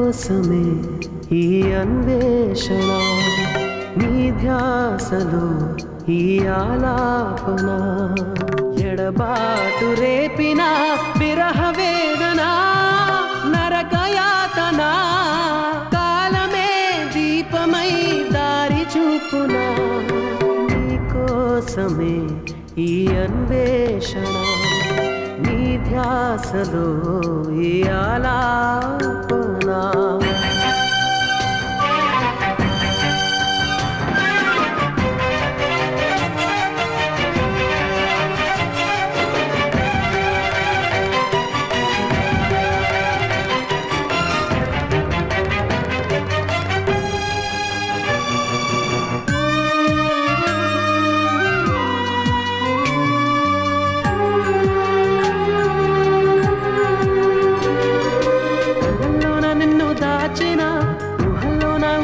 కోసమే ఈ అన్వేషణ నీ ధ్యాసలో ఈ ఆలాపన ఎడబాటు రేపిన విరహ వేదన నరకయాతన కాలమే దీపమై దారి చూపునా నీ కోసమే ఈ అన్వేషణ నీ ధ్యాసలో ఈ ఆలాపన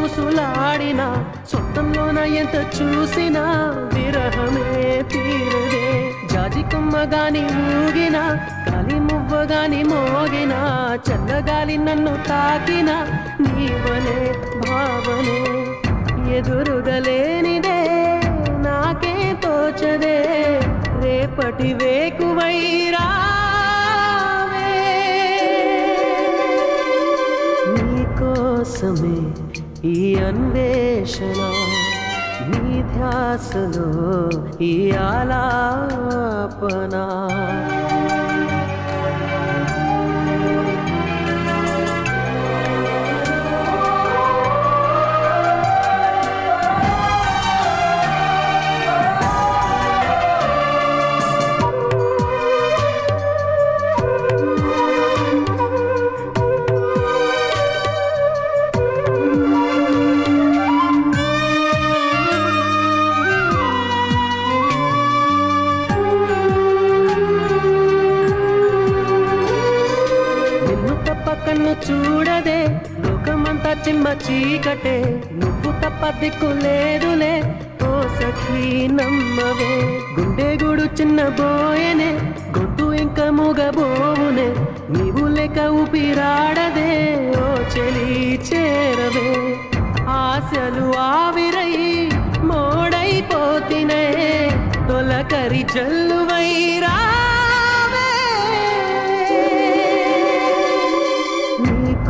ఉసులాడినా స్వప్నంలోన ఎంత చూసినా విరహమే తీరదే జాజి కొమ్మగాని ఊగిన గాలి మువ్వగాని మోగిన చల్లగాలి నన్ను తాకిన నీవనే భావనే ఎదురుగలేనిదే నాకే తోచదే రేపటి వేకువైరా కోసమే ఈ అన్వేషణ నీ ధ్యాసలో ఈ ఆలాపన కన్ను చూడదే లోకమంతా చిమ్మ చీకటే నువ్వు తప్ప దిక్కు లేదులే ఓ సఖీ నమ్మవే గుండె గుడు చిన్న బోయనే గొంతు ఇంకా మూగబోవునే నీవు లేక ఊపిరాడదే ఓ చెలి చేరవే ఆశలు ఆవిరై మోడైపోతినే తొలకరి జల్లువైరా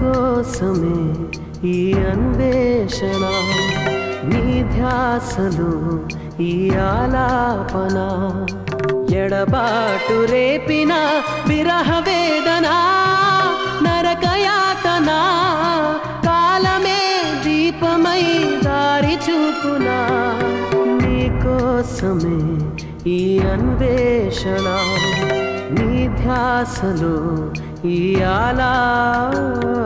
కోసమే ఈ అన్వేషణ నీ ధ్యాసలో ఈ ఆలాపన ఎడబాటు రేపిన విరహ వేదన నరకయాతన కాలమే దీపమై దారి చూపునా నీ కోసమే ఈ అన్వేషణ నీ ధ్యాసలో ఈ ఆలాపన